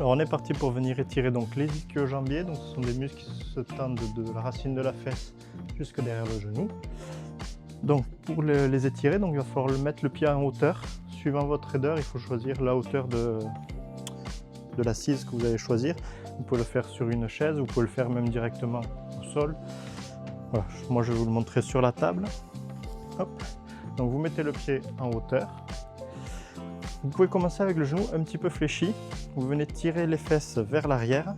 Alors on est parti pour venir étirer donc les ischio-jambiers. Donc ce sont des muscles qui se tendent de la racine de la fesse jusque derrière le genou. Donc pour les étirer, donc il va falloir mettre le pied en hauteur. Suivant votre raideur, il faut choisir la hauteur de l'assise que vous allez choisir. Vous pouvez le faire sur une chaise, vous pouvez le faire même directement au sol. Voilà, moi je vais vous le montrer sur la table. Hop. Donc vous mettez le pied en hauteur. Vous pouvez commencer avec le genou un petit peu fléchi. Vous venez tirer les fesses vers l'arrière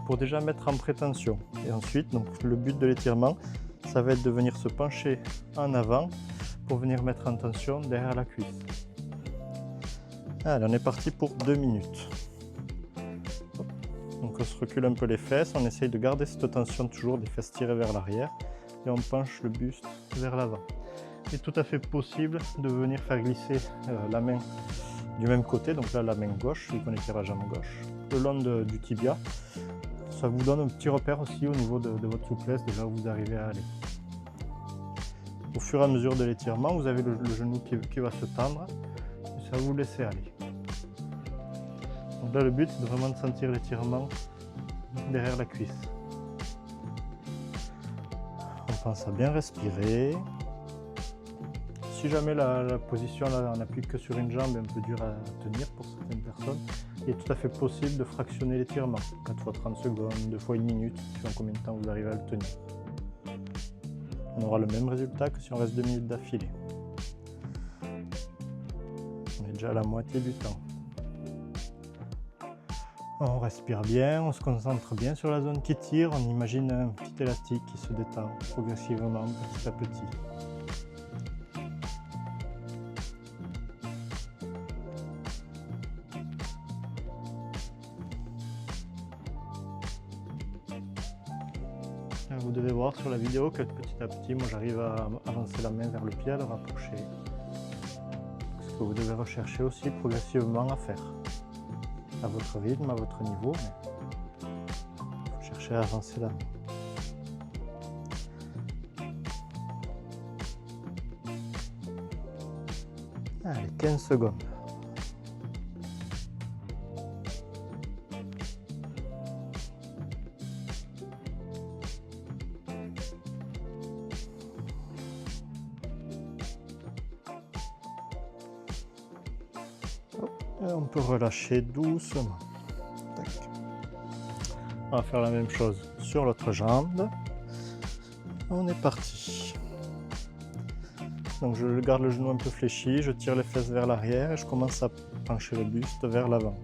pour déjà mettre en prétention. Et ensuite, donc, le but de l'étirement, ça va être de venir se pencher en avant pour venir mettre en tension derrière la cuisse. Allez, on est parti pour 2 minutes. Hop. Donc on se recule un peu les fesses, on essaye de garder cette tension toujours des fesses tirées vers l'arrière et on penche le buste vers l'avant. Il est tout à fait possible de venir faire glisser la main du même côté, donc là la main gauche, vu qu'on étire la jambe gauche, le long du tibia. Ça vous donne un petit repère aussi au niveau de votre souplesse, déjà où vous arrivez à aller. Au fur et à mesure de l'étirement, vous avez le genou qui va se tendre, et ça va vous laisser aller. Donc là le but c'est vraiment de sentir l'étirement derrière la cuisse. On pense à bien respirer. Si jamais la position là, on n'appuie que sur une jambe est un peu dure à tenir pour certaines personnes, il est tout à fait possible de fractionner l'étirement. 4 fois 30 secondes, 2 fois 1 minute, suivant combien de temps vous arrivez à le tenir. On aura le même résultat que si on reste 2 minutes d'affilée. On est déjà à la moitié du temps. On respire bien, on se concentre bien sur la zone qui tire, on imagine un petit élastique qui se détend progressivement, petit à petit. Vous devez voir sur la vidéo que petit à petit, moi j'arrive à avancer la main vers le pied, à le rapprocher. Ce que vous devez rechercher aussi progressivement à faire. À votre rythme, à votre niveau, mais vous cherchez à avancer la main. Allez, 15 secondes. Et on peut relâcher doucement. Tac. On va faire la même chose sur l'autre jambe. On est parti. Donc je garde le genou un peu fléchi, je tire les fesses vers l'arrière et je commence à pencher le buste vers l'avant.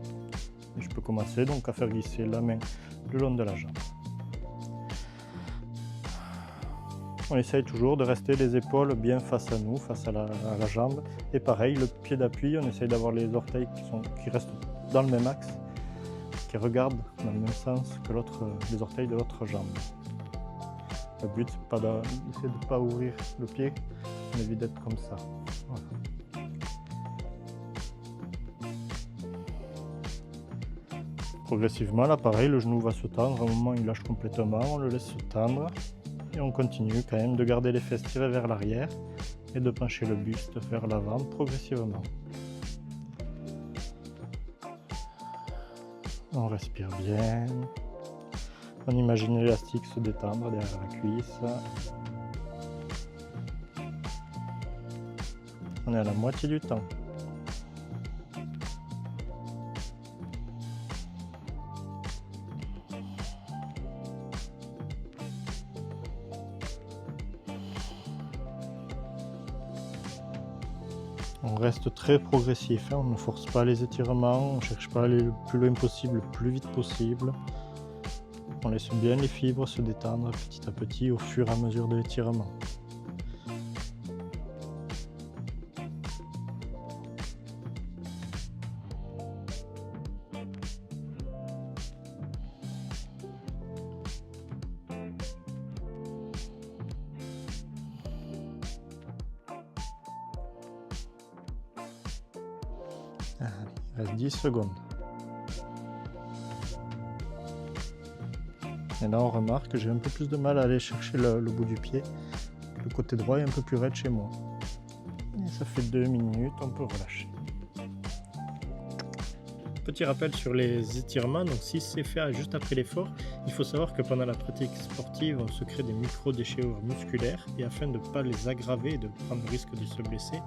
Et je peux commencer donc à faire glisser la main le long de la jambe. On essaye toujours de rester les épaules bien face à nous, face à la jambe. Et pareil, le pied d'appui, on essaye d'avoir les orteils qui restent dans le même axe, qui regardent dans le même sens que les orteils de l'autre jambe. Le but, c'est d'essayer de ne pas ouvrir le pied, on évite d'être comme ça. Voilà. Progressivement, là pareil, le genou va se tendre, à un moment il lâche complètement, on le laisse se tendre. Et on continue quand même de garder les fesses tirées vers l'arrière et de pencher le buste vers l'avant progressivement. On respire bien. On imagine l'élastique se détendre derrière la cuisse. On est à la moitié du temps. On reste très progressif, hein. On ne force pas les étirements, on ne cherche pas à aller le plus loin possible, le plus vite possible. On laisse bien les fibres se détendre petit à petit au fur et à mesure de l'étirement. Il reste 10 secondes. Et là on remarque que j'ai un peu plus de mal à aller chercher le bout du pied. Le côté droit est un peu plus raide chez moi. Et ça fait 2 minutes, on peut relâcher. Petit rappel sur les étirements, donc si c'est fait juste après l'effort, il faut savoir que pendant la pratique sportive, on se crée des micro-déchirures musculaires et afin de ne pas les aggraver et de prendre le risque de se blesser,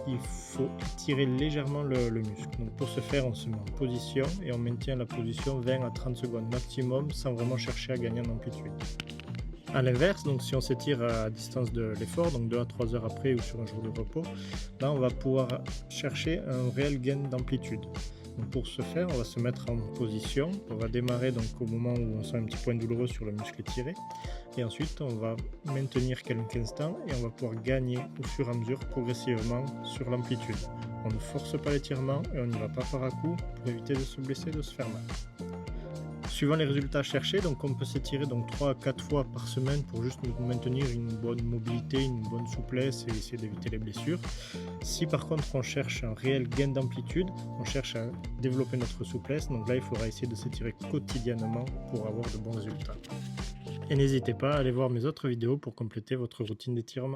il faut étirer légèrement le muscle. Donc pour ce faire, on se met en position et on maintient la position 20 à 30 secondes maximum sans vraiment chercher à gagner en amplitude. A l'inverse, donc si on s'étire à distance de l'effort, donc 2 à 3 heures après ou sur un jour de repos, là on va pouvoir chercher un réel gain d'amplitude. Donc pour ce faire, on va se mettre en position, on va démarrer donc au moment où on sent un petit point douloureux sur le muscle étiré, et ensuite on va maintenir quelques instants et on va pouvoir gagner au fur et à mesure progressivement sur l'amplitude. On ne force pas l'étirement et on n'y va pas par à coup pour éviter de se blesser, de se faire mal. Suivant les résultats cherchés, donc on peut s'étirer donc 3 à 4 fois par semaine pour juste maintenir une bonne mobilité, une bonne souplesse et essayer d'éviter les blessures. Si par contre on cherche un réel gain d'amplitude, on cherche à développer notre souplesse, donc là il faudra essayer de s'étirer quotidiennement pour avoir de bons résultats. Et n'hésitez pas à aller voir mes autres vidéos pour compléter votre routine d'étirement.